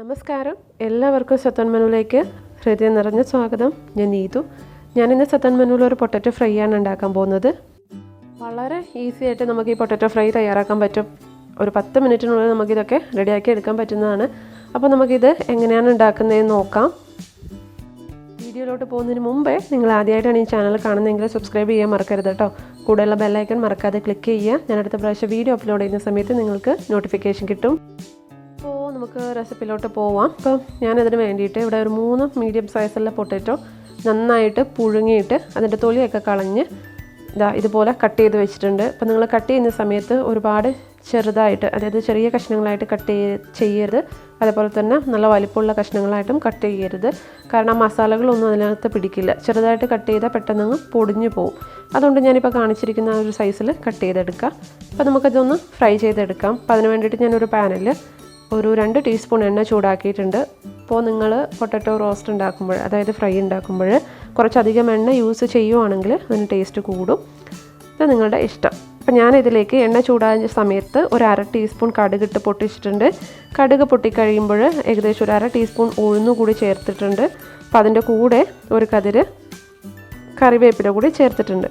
നമസ്കാരം, എല്ലാവർക്കും സത്തൻ മെനുവിലേക്ക് ഹൃദയം നിറഞ്ഞ സ്വാഗതം. ഞാൻ നീതു. ഞാനിന്ന് സത്തൻ മെനുവിൽ ഒരു പൊട്ടറ്റോ ഫ്രൈ ആണ് ഉണ്ടാക്കാൻ പോകുന്നത്. വളരെ ഈസി ആയിട്ട് നമുക്ക് ഈ പൊട്ടറ്റോ ഫ്രൈ തയ്യാറാക്കാൻ പറ്റും. ഒരു 10 മിനിറ്റിനുള്ളിൽ നമുക്കിതൊക്കെ റെഡിയാക്കി എടുക്കാൻ പറ്റുന്നതാണ്. അപ്പോൾ നമുക്കിത് എങ്ങനെയാണ് ഉണ്ടാക്കുന്നതെന്ന് നോക്കാം. വീഡിയോയിലോട്ട് പോകുന്നതിന് മുമ്പേ നിങ്ങൾ ആദ്യമായിട്ടാണ് ഈ ചാനൽ കാണുന്നതെങ്കിൽ സബ്സ്ക്രൈബ് ചെയ്യാൻ മറക്കരുത് കേട്ടോ. കൂടെയുള്ള ബെല്ലൈക്കൺ മറക്കാതെ ക്ലിക്ക് ചെയ്യുക. ഞാൻ അടുത്ത പ്രാവശ്യം വീഡിയോ അപ്ലോഡ് ചെയ്യുന്ന സമയത്ത് നിങ്ങൾക്ക് നോട്ടിഫിക്കേഷൻ കിട്ടും. അപ്പോൾ നമുക്ക് റെസിപ്പിയിലോട്ട് പോവാം. അപ്പം ഞാനതിന് വേണ്ടിയിട്ട് ഇവിടെ ഒരു 3 മീഡിയം സൈസുള്ള പൊട്ടറ്റോ നന്നായിട്ട് പുഴുങ്ങിയിട്ട് അതിൻ്റെ തൊലിയൊക്കെ കളഞ്ഞ് ഇതുപോലെ കട്ട് ചെയ്ത് വെച്ചിട്ടുണ്ട്. അപ്പം നിങ്ങൾ കട്ട് ചെയ്യുന്ന സമയത്ത് ഒരുപാട് ചെറുതായിട്ട്, അതായത് ചെറിയ കഷ്ണങ്ങളായിട്ട് കട്ട് ചെയ്യരുത്. അതേപോലെ തന്നെ നല്ല വലിപ്പമുള്ള കഷ്ണങ്ങളായിട്ടും കട്ട് ചെയ്യരുത്. കാരണം മസാലകളൊന്നും അതിനകത്ത് പിടിക്കില്ല. ചെറുതായിട്ട് കട്ട് ചെയ്താൽ പെട്ടെന്ന് പൊടിഞ്ഞു പോകും. അതുകൊണ്ട് ഞാനിപ്പോൾ കാണിച്ചിരിക്കുന്ന ഒരു സൈസിൽ കട്ട് ചെയ്തെടുക്കാം. അപ്പോൾ നമുക്കതൊന്ന് ഫ്രൈ ചെയ്തെടുക്കാം. അപ്പോൾ അതിന് വേണ്ടിയിട്ട് ഞാനൊരു പാനിൽ ഒരു 2 ടീസ്പൂൺ എണ്ണ ചൂടാക്കിയിട്ടുണ്ട്. അപ്പോൾ നിങ്ങൾ പൊട്ടറ്റോ റോസ്റ്റ് ഉണ്ടാക്കുമ്പോൾ, അതായത് ഫ്രൈ ഉണ്ടാക്കുമ്പോൾ കുറച്ചധികം എണ്ണ യൂസ് ചെയ്യുവാണെങ്കിൽ അതിന് ടേസ്റ്റ് കൂടും. ഇത് നിങ്ങളുടെ ഇഷ്ടം. അപ്പോൾ ഞാനിതിലേക്ക് എണ്ണ ചൂടായ സമയത്ത് ഒരു 1/2 ടീസ്പൂൺ കടുകിട്ട് പൊട്ടിച്ചിട്ടുണ്ട്. കടുക് പൊട്ടിക്കഴിയുമ്പോൾ ഏകദേശം ഒരു 1/2 ടീസ്പൂൺ ഉഴുന്ന് കൂടി ചേർത്തിട്ടുണ്ട്. അപ്പോൾ അതിൻ്റെ കൂടെ ഒരു കതിര് കറിവേപ്പില കൂടി ചേർത്തിട്ടുണ്ട്.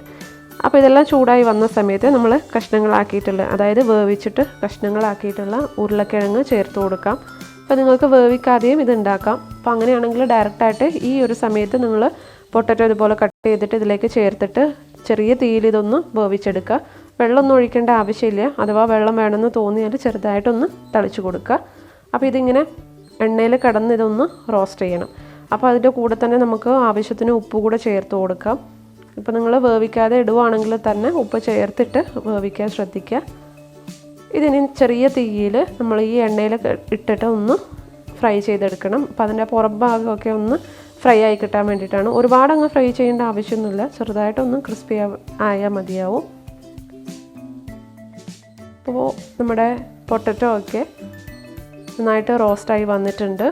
അപ്പോൾ ഇതെല്ലാം ചൂടായി വന്ന സമയത്ത് നമ്മൾ കഷ്ണങ്ങളാക്കിയിട്ടുള്ള, അതായത് വേവിച്ചിട്ട് കഷ്ണങ്ങളാക്കിയിട്ടുള്ള ഉരുളക്കിഴങ്ങ് ചേർത്ത് കൊടുക്കാം. അപ്പോൾ നിങ്ങൾക്ക് വേവിക്കാതെയും ഇത് ഉണ്ടാക്കാം. അപ്പോൾ അങ്ങനെയാണെങ്കിൽ ഡയറക്റ്റായിട്ട് ഈ ഒരു സമയത്ത് നിങ്ങൾ പൊട്ടറ്റോ ഇതുപോലെ കട്ട് ചെയ്തിട്ട് ഇതിലേക്ക് ചേർത്തിട്ട് ചെറിയ തീയിൽ ഇതൊന്ന് വേവിച്ചെടുക്കുക. വെള്ളമൊന്നും ഒഴിക്കേണ്ട ആവശ്യമില്ല. അഥവാ വെള്ളം വേണമെന്ന് തോന്നിയാൽ ചെറുതായിട്ടൊന്ന് തളിച്ച് കൊടുക്കുക. അപ്പോൾ ഇതിങ്ങനെ എണ്ണയിൽ കിടന്ന് ഇതൊന്ന് റോസ്റ്റ് ചെയ്യണം. അപ്പോൾ അതിൻ്റെ കൂടെ തന്നെ നമുക്ക് ആവശ്യത്തിന് ഉപ്പ് കൂടെ ചേർത്ത് കൊടുക്കാം. ഇപ്പോൾ നിങ്ങൾ വേവിക്കാതെ ഇടുവാണെങ്കിൽ തന്നെ ഉപ്പ് ചേർത്തിട്ട് വേവിക്കാൻ ശ്രദ്ധിക്കുക. ഇതിന് ചെറിയ തീയിൽ നമ്മൾ ഈ എണ്ണയിൽ ഇട്ടിട്ട് ഒന്ന് ഫ്രൈ ചെയ്തെടുക്കണം. അപ്പോൾ അതിൻ്റെ പുറം ഭാഗമൊക്കെ ഒന്ന് ഫ്രൈ ആയി കിട്ടാൻ വേണ്ടിയിട്ടാണ്. ഒരുപാട് അങ്ങ് ഫ്രൈ ചെയ്യേണ്ട ആവശ്യമൊന്നുമില്ല. ചെറുതായിട്ടൊന്ന് ക്രിസ്പി ആയാൽ മതിയാവും. അപ്പോൾ നമ്മുടെ പൊട്ടറ്റോ ഒക്കെ നന്നായിട്ട് റോസ്റ്റായി വന്നിട്ടുണ്ട്.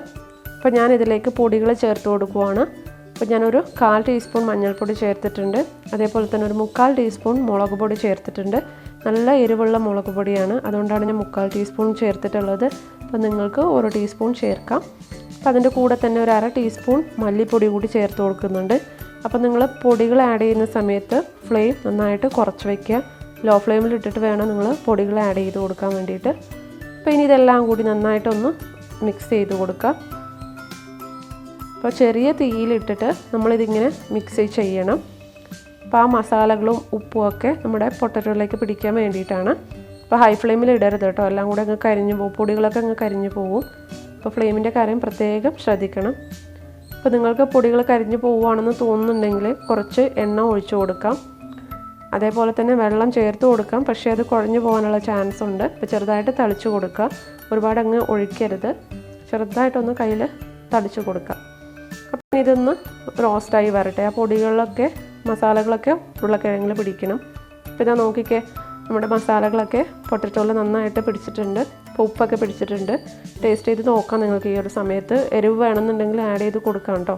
അപ്പോൾ ഞാനിതിലേക്ക് പൊടികൾ ചേർത്ത് കൊടുക്കുവാണ്. അപ്പോൾ ഞാനൊരു 1/4 ടീസ്പൂൺ മഞ്ഞൾപ്പൊടി ചേർത്തിട്ടുണ്ട്. അതേപോലെ തന്നെ ഒരു 3/4 ടീസ്പൂൺ മുളക് പൊടി ചേർത്തിട്ടുണ്ട്. നല്ല എരിവുള്ള മുളക് പൊടിയാണ്, അതുകൊണ്ടാണ് ഞാൻ 3/4 ടീസ്പൂൺ ചേർത്തിട്ടുള്ളത്. അപ്പോൾ നിങ്ങൾക്ക് 1 ടീസ്പൂൺ ചേർക്കാം. അപ്പോൾ അതിൻ്റെ കൂടെ തന്നെ ഒരു 1/2 ടീസ്പൂൺ മല്ലിപ്പൊടി കൂടി ചേർത്ത് കൊടുക്കുന്നുണ്ട്. അപ്പോൾ നിങ്ങൾ പൊടികൾ ആഡ് ചെയ്യുന്ന സമയത്ത് ഫ്ലെയിം നന്നായിട്ട് കുറച്ച് വയ്ക്കുക. ലോ ഫ്ലെയിമിൽ ഇട്ടിട്ട് വേണം നിങ്ങൾ പൊടികൾ ആഡ് ചെയ്ത് കൊടുക്കാൻ വേണ്ടിയിട്ട്. അപ്പോൾ ഇനി ഇതെല്ലാം കൂടി നന്നായിട്ടൊന്ന് മിക്സ് ചെയ്ത് കൊടുക്കുക. അപ്പോൾ ചെറിയ തീയിലിട്ടിട്ട് നമ്മളിതിങ്ങനെ മിക്സ് ചെയ്യണം. അപ്പോൾ ആ മസാലകളും ഉപ്പും ഒക്കെ നമ്മുടെ പൊട്ടറ്റോയിലേക്ക് പിടിക്കാൻ വേണ്ടിയിട്ടാണ്. അപ്പോൾ ഹൈ ഫ്ലെയിമിൽ ഇടരുത് കേട്ടോ, എല്ലാം കൂടെ അങ്ങ് കരിഞ്ഞു പോകും, പൊടികളൊക്കെ അങ്ങ് കരിഞ്ഞു പോകും. അപ്പോൾ ഫ്ലെയിമിൻ്റെ കാര്യം പ്രത്യേകം ശ്രദ്ധിക്കണം. അപ്പോൾ നിങ്ങൾക്ക് പൊടികൾ കരിഞ്ഞു പോവുകയാണെന്ന് തോന്നുന്നുണ്ടെങ്കിൽ കുറച്ച് എണ്ണ ഒഴിച്ചു കൊടുക്കാം. അതേപോലെ തന്നെ വെള്ളം ചേർത്ത് കൊടുക്കാം, പക്ഷേ അത് കുഴഞ്ഞു പോകാനുള്ള ചാൻസ് ഉണ്ട്. അപ്പോൾ ചെറുതായിട്ട് തളിച്ച് കൊടുക്കുക. ഒരുപാട് അങ്ങ് ഒഴിക്കരുത്, ചെറുതായിട്ടൊന്ന് കയ്യിൽ തളിച്ച് കൊടുക്കാം. അപ്പം ഇതൊന്ന് റോസ്റ്റായി വരട്ടെ. ആ പൊടികളിലൊക്കെ മസാലകളൊക്കെ ഉരുളക്കിഴങ്ങിൽ പിടിക്കണം. അപ്പോൾ ഇതാ നോക്കിക്കേ, നമ്മുടെ മസാലകളൊക്കെ പൊട്ടറ്റോയിൽ നന്നായിട്ട് പിടിച്ചിട്ടുണ്ട്. ഇപ്പോൾ ഉപ്പൊക്കെ പിടിച്ചിട്ടുണ്ട്. ടേസ്റ്റ് ചെയ്ത് നോക്കാം നിങ്ങൾക്ക് ഈ ഒരു സമയത്ത്. എരിവ് വേണമെന്നുണ്ടെങ്കിൽ ആഡ് ചെയ്ത് കൊടുക്കാം കേട്ടോ.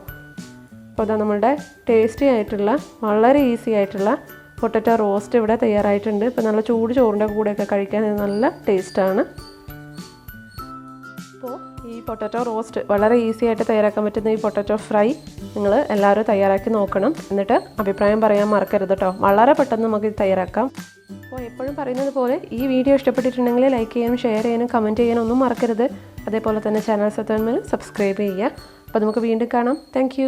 അപ്പോൾ ഇതാ നമ്മളുടെ ടേസ്റ്റി ആയിട്ടുള്ള, വളരെ ഈസി ആയിട്ടുള്ള പൊട്ടറ്റോ റോസ്റ്റ് ഇവിടെ തയ്യാറായിട്ടുണ്ട്. ഇപ്പോൾ നല്ല ചൂട് ചോറിൻ്റെ കൂടെയൊക്കെ കഴിക്കാൻ നല്ല ടേസ്റ്റാണ്. അപ്പോൾ ഈ പൊട്ടറ്റോ റോസ്റ്റ് വളരെ ഈസി ആയിട്ട് തയ്യാറാക്കാൻ പറ്റുന്ന ഈ പൊട്ടറ്റോ ഫ്രൈ നിങ്ങൾ എല്ലാവരും തയ്യാറാക്കി നോക്കണം. എന്നിട്ട് അഭിപ്രായം പറയാൻ മറക്കരുത് കേട്ടോ. വളരെ പെട്ടെന്ന് നമുക്ക് ഇത് തയ്യാറാക്കാം. അപ്പോൾ എപ്പോഴും പറയുന്നത് പോലെ ഈ വീഡിയോ ഇഷ്ടപ്പെട്ടിട്ടുണ്ടെങ്കിൽ ലൈക്ക് ചെയ്യാനും ഷെയർ ചെയ്യാനും കമൻറ്റ് ചെയ്യാനും ഒന്നും മറക്കരുത്. അതേപോലെ തന്നെ ചാനൽ സബ്സ്ക്രൈബ് ചെയ്യുക. അപ്പോൾ നമുക്ക് വീണ്ടും കാണാം. താങ്ക്